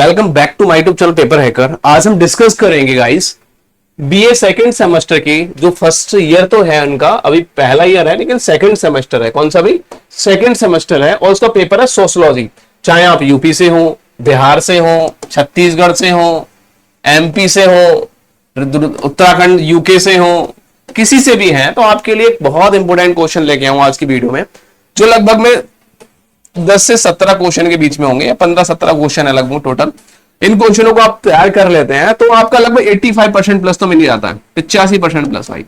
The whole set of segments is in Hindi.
Welcome back to my YouTube channel paper hacker. आज हम डिस्कस करेंगे गाइस बीए सेकंड सेमेस्टर की जो फर्स्ट ईयर तो है उनका, अभी पहला ईयर है लेकिन सेकंड सेमेस्टर है। कौन सा भी सेकंड सेमेस्टर है और उसका पेपर है सोशियोलॉजी। चाहे आप यूपी से हो, बिहार से हो, छत्तीसगढ़ से हो, एमपी से हो, उत्तराखंड यूके से हो, किसी से भी हैं तो आपके लिए एक बहुत इंपॉर्टेंट क्वेश्चन लेके आऊं आज की वीडियो में, जो लगभग में 10 से 17 क्वेश्चन के बीच में होंगे या 15-17 क्वेश्चन है लगभग टोटल। इन क्वेश्चनों को आप तैयार कर लेते हैं तो आपका लगभग 85% प्लस तो मिल ही जाता है। 85% प्लस भाई,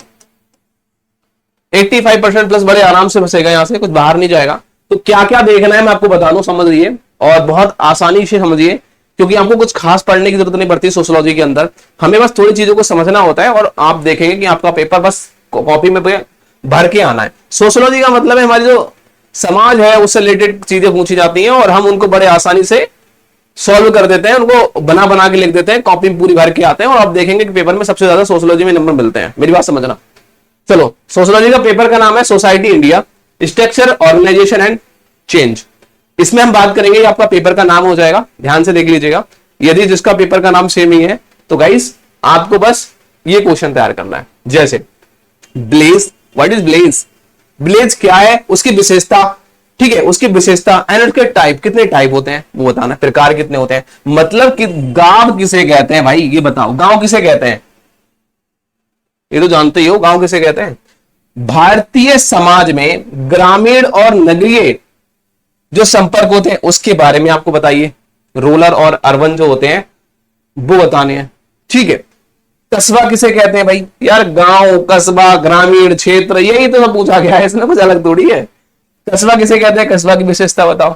85% प्लस बड़े आराम से बसेगा, यहां से कुछ बाहर नहीं जाएगा। तो क्या क्या देखना है मैं आपको बता दूं, समझिए और बहुत आसानी से समझिए, क्योंकि आपको कुछ खास पढ़ने की जरूरत नहीं पड़ती सोशियोलॉजी के अंदर। हमें बस थोड़ी चीजों को समझना होता है और आप देखेंगे कि आपका पेपर बस कॉपी में भर के आना है। सोशियोलॉजी का मतलब है हमारी जो समाज है उससे रिलेटेड चीजें पूछी जाती हैं और हम उनको बड़े आसानी से सॉल्व कर देते हैं, उनको बना बना के लिख देते हैं, कॉपी पूरी भर के आते हैं और आप देखेंगे कि पेपर में सबसे ज्यादा सोशियोलॉजी में नंबर मिलते हैं। मेरी बात समझना। चलो, सोशियोलॉजी का पेपर का नाम है society India, structure, organisation and change. इसमें हम बात करेंगे, आपका पेपर का नाम हो जाएगा, ध्यान से देख लीजिएगा। यदि जिसका पेपर का नाम सेम ही है तो गाइस आपको बस ये क्वेश्चन तैयार करना है। जैसे blaze, what is blaze? Blaze क्या है, उसकी विशेषता, ठीक है, उसकी विशेषता एंड उसके टाइप, कितने टाइप होते हैं वो बताना है, प्रकार कितने होते हैं, मतलब कि गांव किसे कहते हैं भाई ये बताओ, गांव किसे कहते हैं? ये तो जानते ही हो गांव किसे कहते हैं। भारतीय समाज में ग्रामीण और नगरीय जो संपर्क होते हैं उसके बारे में आपको बताइए, रूरल और अर्बन जो होते हैं वो बताने हैं, ठीक है। कस्बा किसे कहते हैं भाई? यार गांव, कस्बा, ग्रामीण क्षेत्र, यही तो सब पूछा गया है, इसमें कुछ अलग थोड़ी है। कस्बा किसे कहते हैं, कस्बा की विशेषता बताओ।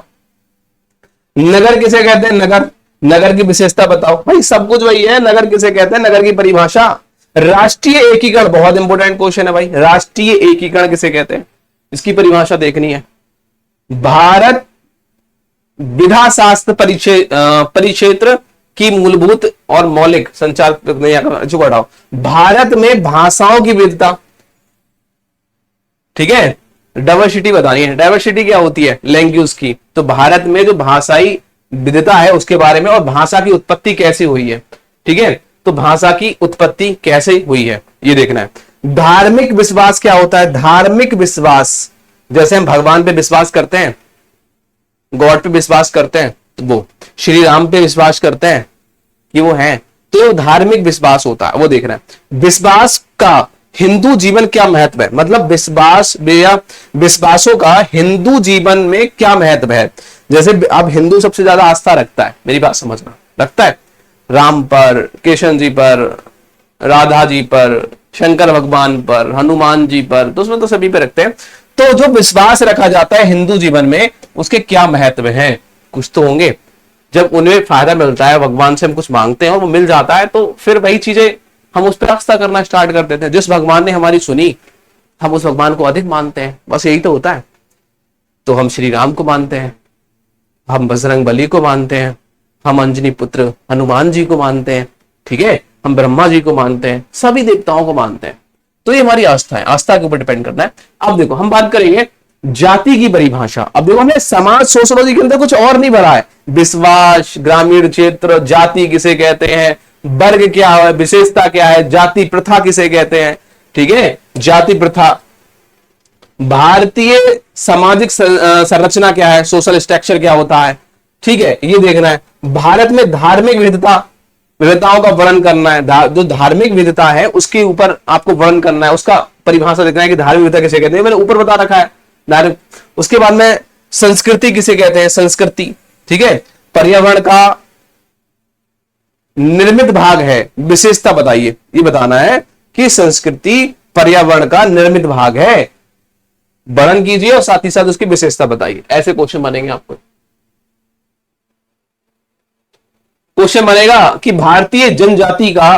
नगर किसे कहते हैं, नगर, नगर की विशेषता बताओ। भाई सब कुछ वही है, नगर किसे कहते हैं, नगर की परिभाषा। राष्ट्रीय एकीकरण, बहुत इंपॉर्टेंट क्वेश्चन है भाई, राष्ट्रीय एकीकरण किसे कहते हैं, इसकी परिभाषा देखनी है। भारत विधा शास्त्र परिक्षेत्र की मूलभूत और मौलिक संचार हटाओ। भारत में भाषाओं की विविधता, ठीक है, डाइवर्सिटी बतानी है। डाइवर्सिटी क्या होती है? लैंग्वेज की। तो भारत में जो भाषाई विविधता है उसके बारे में और भाषा की उत्पत्ति कैसे हुई है, ठीक है, तो भाषा की उत्पत्ति कैसे हुई है ये देखना है। धार्मिक विश्वास क्या होता है? धार्मिक विश्वास, जैसे हम भगवान पे विश्वास करते हैं, गॉड पे विश्वास करते हैं, तो वो श्री राम पे विश्वास करते हैं कि वो हैं, तो धार्मिक विश्वास होता है, वो देखना है। विश्वास का हिंदू जीवन क्या महत्व है, मतलब विश्वास या विश्वासों का हिंदू जीवन में क्या महत्व है। जैसे अब हिंदू सबसे ज्यादा आस्था रखता है, मेरी बात समझना, रखता है राम पर, कृष्ण जी पर, राधा जी पर, शंकर भगवान पर, हनुमान जी पर, तो उसमें तो सभी पे रखते हैं। तो जो विश्वास रखा जाता है हिंदू जीवन में उसके क्या महत्व है, कुछ तो होंगे। जब उन्हें फायदा मिलता है, भगवान से हम कुछ मांगते हैं और वो मिल जाता है, तो फिर वही चीजें हम उस पर आस्था करना स्टार्ट कर देते हैं। जिस भगवान ने हमारी सुनी हम उस भगवान को अधिक मानते हैं, बस यही तो होता है। तो हम श्री राम को मानते हैं, हम बजरंग बली को मानते हैं, हम अंजनी पुत्र हनुमान जी को मानते हैं, ठीक है, हम ब्रह्मा जी को मानते हैं, सभी देवताओं को मानते हैं। तो ये हमारी आस्था है, आस्था के ऊपर डिपेंड करना है। अब देखो हम बात करेंगे जाति की परिभाषा। अब देखो हमने समाज सोशियोलॉजी के अंदर कुछ और नहीं भरा है, विश्वास, ग्रामीण क्षेत्र, जाति किसे कहते हैं, वर्ग क्या है, विशेषता क्या है, जाति प्रथा किसे कहते हैं, ठीक है, जाति प्रथा, भारतीय सामाजिक संरचना क्या है, सोशल स्ट्रक्चर क्या होता है, ठीक है, ये देखना है। भारत में धार्मिक विविधताओं का वर्णन करना है, जो धार्मिक विविधता है उसके ऊपर आपको वर्णन करना है, उसका परिभाषा देखना है कि धार्मिक विविधता किसे कहते हैं, मैंने ऊपर बता रखा है धार्मिक। उसके बाद में संस्कृति किसे कहते हैं, संस्कृति, ठीक है, पर्यावरण का निर्मित भाग है, विशेषता बताइए, ये बताना है कि संस्कृति पर्यावरण का निर्मित भाग है, वर्णन कीजिए और साथ ही साथ उसकी विशेषता बताइए। ऐसे क्वेश्चन बनेंगे आपको। क्वेश्चन बनेगा कि भारतीय जनजाति का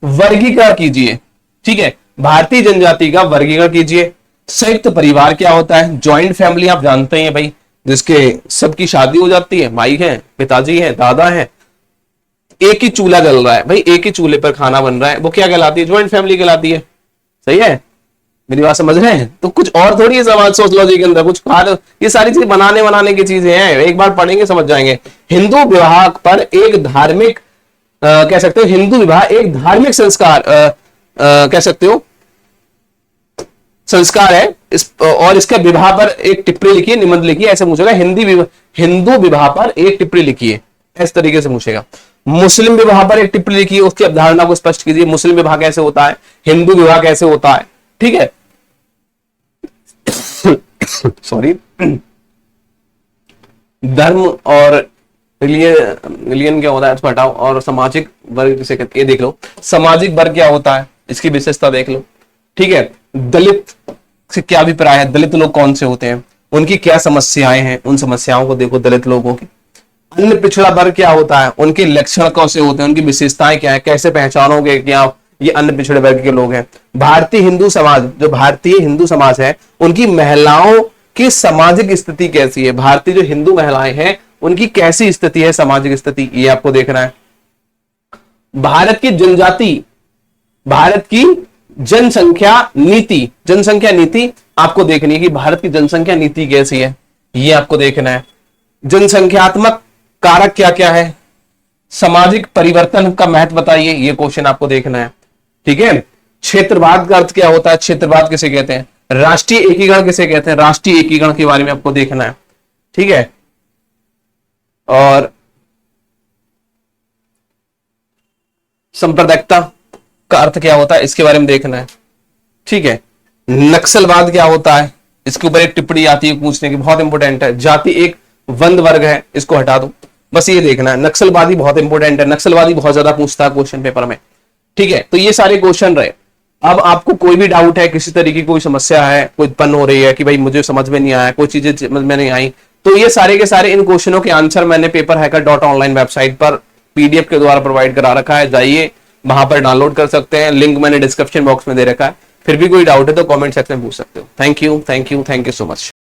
वर्गीकरण कीजिए, ठीक है, भारतीय जनजाति का वर्गीकरण कीजिए। संयुक्त परिवार क्या होता है? ज्वाइंट फैमिली आप जानते हैं भाई, जिसके सबकी शादी हो जाती है, माई है, पिताजी है, दादा है, एक ही चूल्हा जल रहा है भाई, एक ही चूल्हे पर खाना बन रहा है, वो क्या कहलाती है? ज्वाइंट फैमिली कहलाती है, सही है। मेरी बात समझ रहे हैं? तो कुछ और थोड़ी है समाज सोशियोलॉजी के अंदर कुछ ये सारी चीज बनाने की चीजें हैं, एक बार पढ़ेंगे समझ जाएंगे। हिंदू विवाह पर एक धार्मिक कह सकते हो, हिंदू विवाह एक धार्मिक संस्कार कह सकते हो संस्कार है और इसका विवाह पर एक टिप्पणी लिखिए, निबंध लिखिए, ऐसे पूछेगा। हिंदू विवाह पर एक टिप्पणी लिखिए, इस तरीके से पूछेगा। मुस्लिम विवाह पर एक टिप्पणी लिखिए, उसकी अवधारणा को स्पष्ट कीजिए, मुस्लिम विवाह कैसे होता है, हिंदू विवाह कैसे होता है, ठीक है। सॉरी। धर्म और रिलीजन क्या होता है इसको हटाओ, और सामाजिक वर्ग जिसे कहते, ये देख लो सामाजिक वर्ग क्या होता है, इसकी विशेषता देख लो, ठीक है। दलित से क्या अभिप्राय है, दलित लोग कौन से होते हैं, उनकी क्या समस्याएं हैं, उन समस्याओं को देखो दलित लोगों की। अन्य पिछड़ा वर्ग क्या होता है, उनके लक्षण कौन से होते हैं, उनकी विशेषताएं क्या है, कैसे पहचानोगे कि आप ये अन्य पिछड़े वर्ग के लोग हैं। भारतीय हिंदू समाज, जो भारतीय हिंदू समाज है, उनकी महिलाओं की सामाजिक स्थिति कैसी है, भारतीय जो हिंदू महिलाएं हैं उनकी कैसी स्थिति है, सामाजिक स्थिति, ये आपको देखना है। भारत की जनजाति, भारत की जनसंख्या नीति आपको देखनी है कि भारत की जनसंख्या नीति कैसी है, ये आपको देखना है। जनसंख्यात्मक कारक क्या क्या है, सामाजिक परिवर्तन का महत्व बताइए, ये क्वेश्चन आपको देखना है, ठीक है। क्षेत्रवाद का अर्थ क्या होता है, क्षेत्रवाद किसे कहते हैं, राष्ट्रीय एकीकरण किसे कहते हैं, राष्ट्रीय एकीकरण के बारे में आपको देखना है, ठीक है। और सांप्रदायिकता का अर्थ क्या होता है, इसके बारे में देखना है, ठीक है। नक्सलवाद क्या होता है, इसके ऊपर एक टिप्पणी आती है पूछने की, बहुत इंपॉर्टेंट है। जाति एक वंद वर्ग है, इसको हटा दो, बस ये देखना है। नक्सलवादी बहुत इंपॉर्टेंट है, नक्सलवादी बहुत ज्यादा पूछता है क्वेश्चन पेपर में, ठीक है। तो ये सारे क्वेश्चन रहे। अब आपको कोई भी डाउट है, किसी तरीके की कोई समस्या है, कोई उत्पन्न हो रही है कि भाई मुझे समझ में नहीं आया, कोई चीजें समझ में नहीं आई, तो ये सारे के सारे इन क्वेश्चनों के आंसर मैंने paperhacker.online वेबसाइट पर पीडीएफ के द्वारा प्रोवाइड करा रखा है, जाइए वहां पर डाउनलोड कर सकते हैं, लिंक मैंने डिस्क्रिप्शन बॉक्स में दे रखा है। फिर भी कोई डाउट है तो कमेंट सेक्शन में पूछ सकते हो। Thank you so much.